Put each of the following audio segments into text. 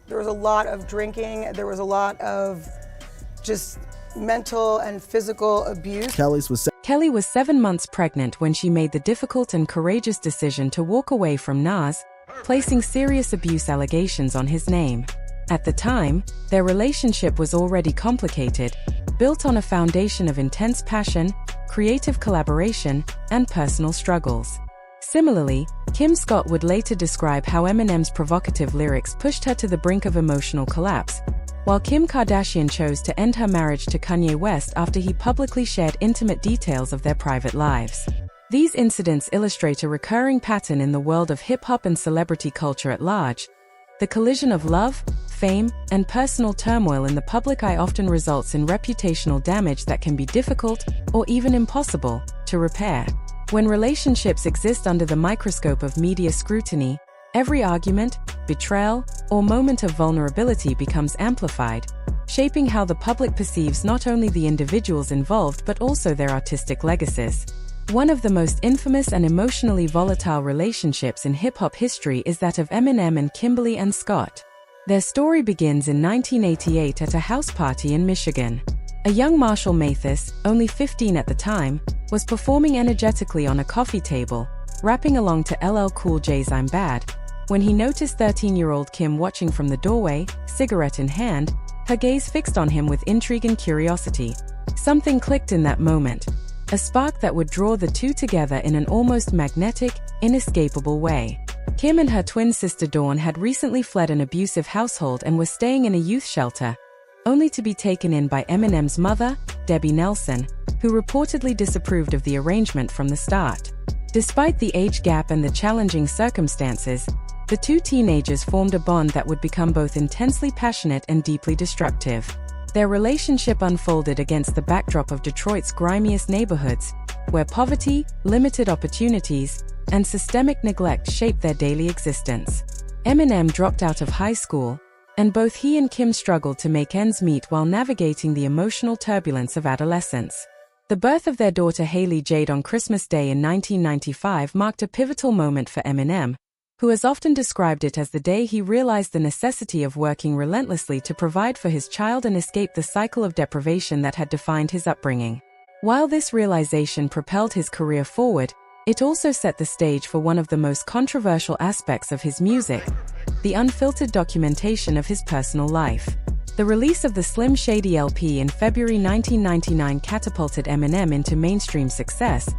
There was a lot of drinking, there was a lot of just mental and physical abuse. Kelly was 7 months pregnant when she made the difficult and courageous decision to walk away from Nas, placing serious abuse allegations on his name. At the time, their relationship was already complicated, built on a foundation of intense passion, creative collaboration, and personal struggles. Similarly, Kim Scott would later describe how Eminem's provocative lyrics pushed her to the brink of emotional collapse, while Kim Kardashian chose to end her marriage to Kanye West after he publicly shared intimate details of their private lives. These incidents illustrate a recurring pattern in the world of hip-hop and celebrity culture at large. The collision of love, fame, and personal turmoil in the public eye often results in reputational damage that can be difficult, or even impossible, to repair. When relationships exist under the microscope of media scrutiny, every argument, betrayal, or moment of vulnerability becomes amplified, shaping how the public perceives not only the individuals involved but also their artistic legacies. One of the most infamous and emotionally volatile relationships in hip-hop history is that of Eminem and Kimberly Ann Scott. Their story begins in 1988 at a house party in Michigan. A young Marshall Mathis, only 15 at the time, was performing energetically on a coffee table, rapping along to LL Cool J's I'm Bad, when he noticed 13-year-old Kim watching from the doorway, cigarette in hand, her gaze fixed on him with intrigue and curiosity. Something clicked in that moment, a spark that would draw the two together in an almost magnetic, inescapable way. Kim and her twin sister Dawn had recently fled an abusive household and were staying in a youth shelter, only to be taken in by Eminem's mother, Debbie Nelson, who reportedly disapproved of the arrangement from the start. Despite the age gap and the challenging circumstances, the two teenagers formed a bond that would become both intensely passionate and deeply destructive. Their relationship unfolded against the backdrop of Detroit's grimiest neighborhoods, where poverty, limited opportunities, and systemic neglect shaped their daily existence. Eminem dropped out of high school, and both he and Kim struggled to make ends meet while navigating the emotional turbulence of adolescence. The birth of their daughter Haley Jade on Christmas Day in 1995 marked a pivotal moment for Eminem, who has often described it as the day he realized the necessity of working relentlessly to provide for his child and escape the cycle of deprivation that had defined his upbringing. While this realization propelled his career forward, it also set the stage for one of the most controversial aspects of his music, the unfiltered documentation of his personal life. The release of the Slim Shady LP in February 1999 catapulted Eminem into mainstream success,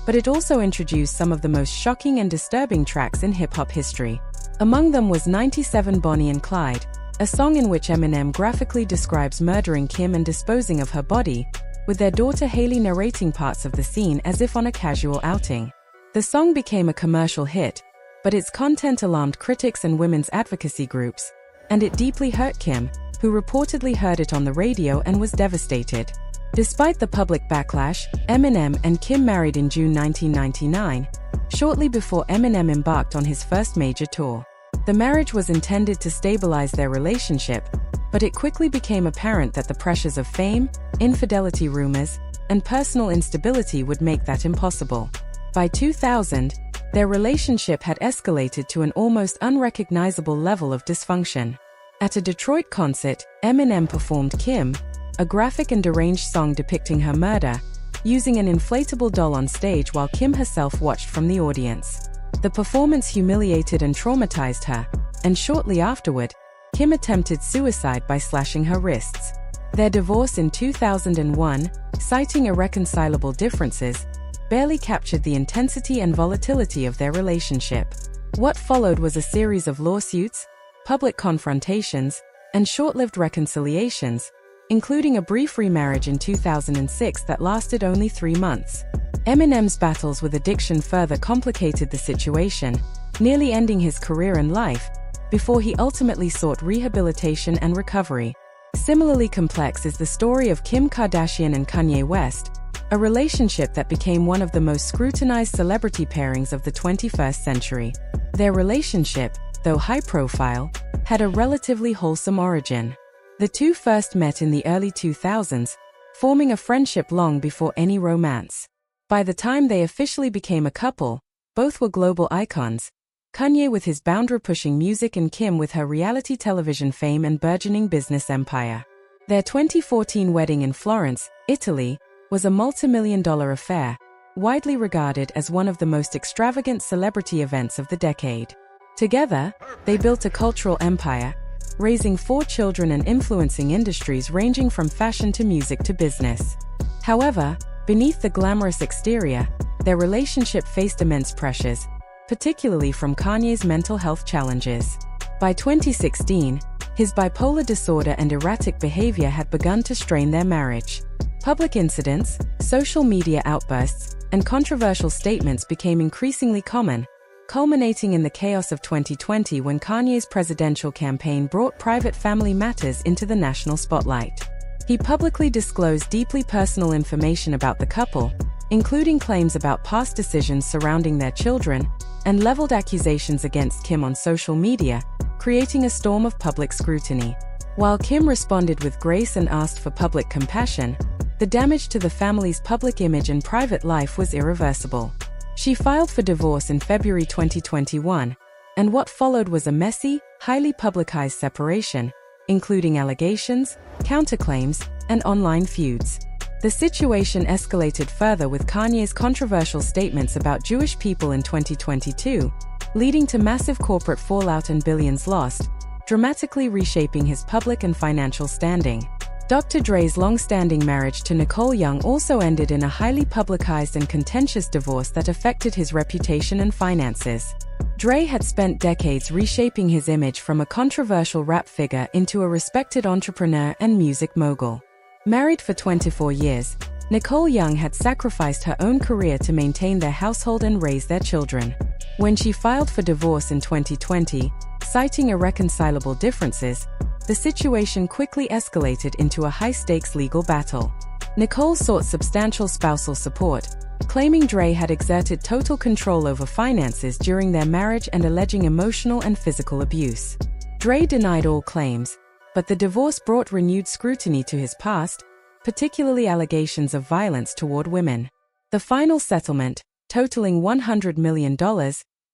but it also introduced some of the most shocking and disturbing tracks in hip-hop history. Among them was 97 Bonnie and Clyde, a song in which Eminem graphically describes murdering Kim and disposing of her body, with their daughter Haley narrating parts of the scene as if on a casual outing. The song became a commercial hit, but its content alarmed critics and women's advocacy groups, and it deeply hurt Kim, who reportedly heard it on the radio and was devastated. Despite the public backlash, Eminem and Kim married in June 1999, shortly before Eminem embarked on his first major tour. The marriage was intended to stabilize their relationship, but it quickly became apparent that the pressures of fame, infidelity rumors, and personal instability would make that impossible. By 2000, their relationship had escalated to an almost unrecognizable level of dysfunction. At a Detroit concert, Eminem performed Kim, a graphic and deranged song depicting her murder, using an inflatable doll on stage while Kim herself watched from the audience. The performance humiliated and traumatized her, and shortly afterward, Kim attempted suicide by slashing her wrists. Their divorce in 2001, citing irreconcilable differences, barely captured the intensity and volatility of their relationship. What followed was a series of lawsuits, public confrontations, and short-lived reconciliations, including a brief remarriage in 2006 that lasted only 3 months. Eminem's battles with addiction further complicated the situation, nearly ending his career and life, before he ultimately sought rehabilitation and recovery. Similarly complex is the story of Kim Kardashian and Kanye West, a relationship that became one of the most scrutinized celebrity pairings of the 21st century. Their relationship, though high-profile, had a relatively wholesome origin. The two first met in the early 2000s, forming a friendship long before any romance. By the time they officially became a couple, both were global icons, Kanye with his boundary-pushing music and Kim with her reality television fame and burgeoning business empire. Their 2014 wedding in Florence, Italy, was a multi-million-dollar affair, widely regarded as one of the most extravagant celebrity events of the decade. Together, they built a cultural empire, raising 4 children and influencing industries ranging from fashion to music to business. However, beneath the glamorous exterior, their relationship faced immense pressures, particularly from Kanye's mental health challenges. By 2016, his bipolar disorder and erratic behavior had begun to strain their marriage. Public incidents, social media outbursts, and controversial statements became increasingly common, culminating in the chaos of 2020 when Kanye's presidential campaign brought private family matters into the national spotlight. He publicly disclosed deeply personal information about the couple, including claims about past decisions surrounding their children, and leveled accusations against Kim on social media, creating a storm of public scrutiny. While Kim responded with grace and asked for public compassion, the damage to the family's public image and private life was irreversible. She filed for divorce in February 2021, and what followed was a messy, highly publicized separation, including allegations, counterclaims, and online feuds. The situation escalated further with Kanye's controversial statements about Jewish people in 2022, leading to massive corporate fallout and billions lost, dramatically reshaping his public and financial standing. Dr. Dre's long-standing marriage to Nicole Young also ended in a highly publicized and contentious divorce that affected his reputation and finances. Dre had spent decades reshaping his image from a controversial rap figure into a respected entrepreneur and music mogul. Married for 24 years, Nicole Young had sacrificed her own career to maintain their household and raise their children. When she filed for divorce in 2020, citing irreconcilable differences, the situation quickly escalated into a high-stakes legal battle. Nicole sought substantial spousal support, claiming Dre had exerted total control over finances during their marriage and alleging emotional and physical abuse. Dre denied all claims, but the divorce brought renewed scrutiny to his past, particularly allegations of violence toward women. The final settlement, totaling $100 million,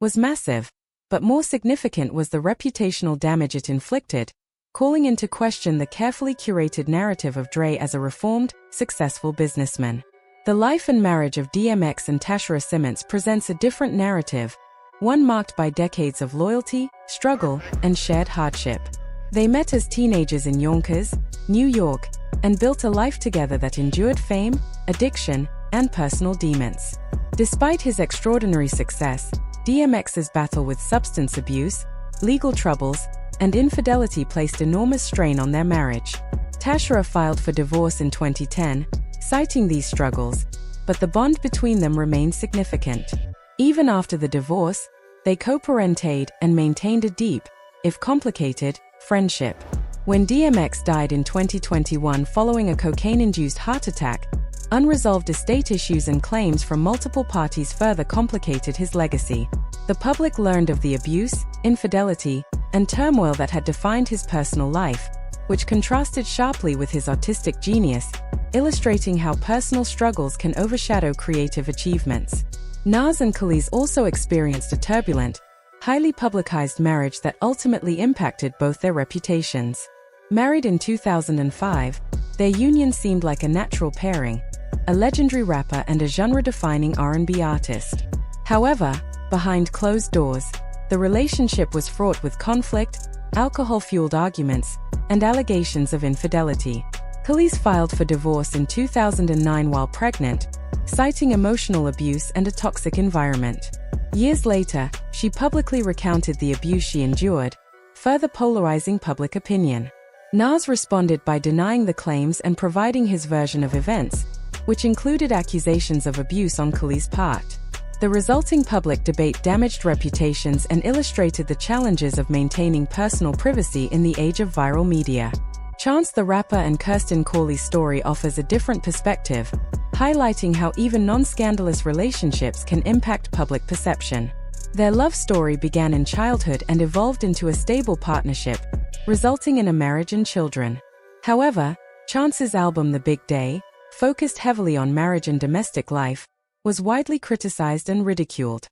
was massive, but more significant was the reputational damage it inflicted, calling into question the carefully curated narrative of Dre as a reformed, successful businessman. The life and marriage of DMX and Tasha Simmons presents a different narrative, one marked by decades of loyalty, struggle, and shared hardship. They met as teenagers in Yonkers, New York, and built a life together that endured fame, addiction, and personal demons. Despite his extraordinary success, DMX's battle with substance abuse, legal troubles, and infidelity placed enormous strain on their marriage. Tasha filed for divorce in 2010, citing these struggles, but the bond between them remained significant. Even after the divorce, they co-parented and maintained a deep, if complicated, friendship. When DMX died in 2021 following a cocaine-induced heart attack, unresolved estate issues and claims from multiple parties further complicated his legacy. The public learned of the abuse, infidelity, and turmoil that had defined his personal life, which contrasted sharply with his artistic genius, illustrating how personal struggles can overshadow creative achievements. Nas and Khalees also experienced a turbulent, highly publicized marriage that ultimately impacted both their reputations. Married in 2005, their union seemed like a natural pairing, a legendary rapper and a genre-defining R&B artist. However, behind closed doors, the relationship was fraught with conflict, alcohol-fueled arguments, and allegations of infidelity. Khalees filed for divorce in 2009 while pregnant, citing emotional abuse and a toxic environment. Years later, she publicly recounted the abuse she endured, further polarizing public opinion. Nas responded by denying the claims and providing his version of events, which included accusations of abuse on Khalees' part. The resulting public debate damaged reputations and illustrated the challenges of maintaining personal privacy in the age of viral media. Chance the Rapper and Kirsten Cawley's story offers a different perspective, highlighting how even non-scandalous relationships can impact public perception. Their love story began in childhood and evolved into a stable partnership, resulting in a marriage and children. However, Chance's album The Big Day, focused heavily on marriage and domestic life, was widely criticized and ridiculed.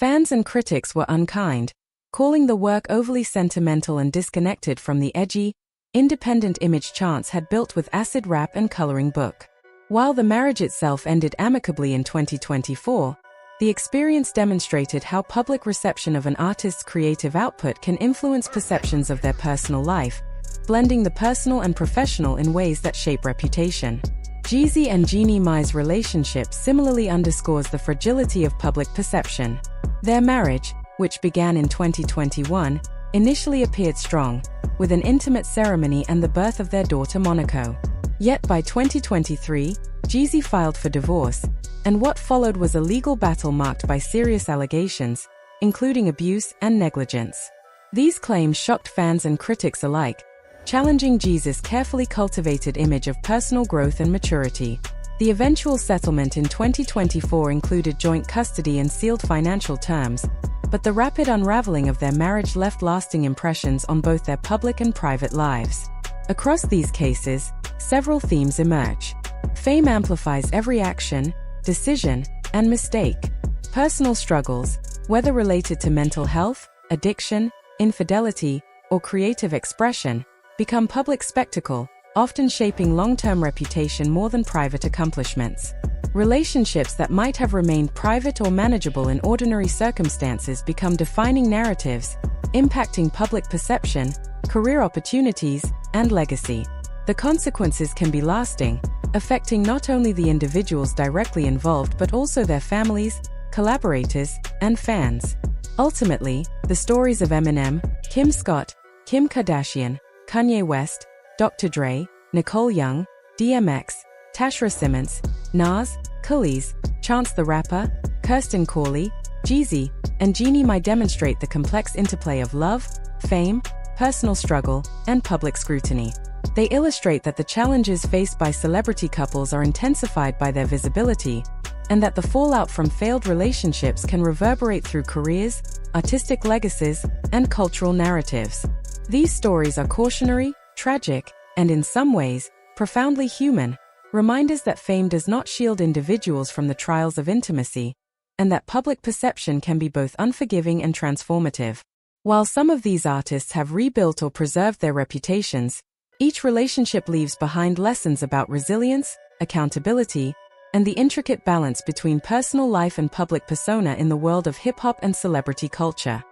Fans and critics were unkind, calling the work overly sentimental and disconnected from the edgy, independent image Chance had built with acid rap and coloring book. While the marriage itself ended amicably in 2024, the experience demonstrated how public reception of an artist's creative output can influence perceptions of their personal life, blending the personal and professional in ways that shape reputation. Jeezy and Jeannie Mai's relationship similarly underscores the fragility of public perception. Their marriage, which began in 2021, initially appeared strong, with an intimate ceremony and the birth of their daughter Monaco. Yet by 2023, Jeezy filed for divorce, and what followed was a legal battle marked by serious allegations, including abuse and negligence. These claims shocked fans and critics alike, challenging Jeezy's carefully cultivated image of personal growth and maturity. The eventual settlement in 2024 included joint custody and sealed financial terms, but the rapid unraveling of their marriage left lasting impressions on both their public and private lives. Across these cases, several themes emerge. Fame amplifies every action, decision, and mistake. Personal struggles, whether related to mental health, addiction, infidelity, or creative expression, become public spectacle, often shaping long-term reputation more than private accomplishments. Relationships that might have remained private or manageable in ordinary circumstances become defining narratives, impacting public perception, career opportunities, and legacy. The consequences can be lasting, affecting not only the individuals directly involved but also their families, collaborators, and fans. Ultimately, the stories of Eminem, Kim Scott, Kim Kardashian, Kanye West, Dr. Dre, Nicole Young, DMX, Tashra Simmons, Nas, Khalees, Chance the Rapper, Kirsten Cawley, Jeezy, and Jeannie Mai demonstrate the complex interplay of love, fame, personal struggle, and public scrutiny. They illustrate that the challenges faced by celebrity couples are intensified by their visibility, and that the fallout from failed relationships can reverberate through careers, artistic legacies, and cultural narratives. These stories are cautionary, tragic, and in some ways, profoundly human, reminders that fame does not shield individuals from the trials of intimacy, and that public perception can be both unforgiving and transformative. While some of these artists have rebuilt or preserved their reputations, each relationship leaves behind lessons about resilience, accountability, and the intricate balance between personal life and public persona in the world of hip-hop and celebrity culture.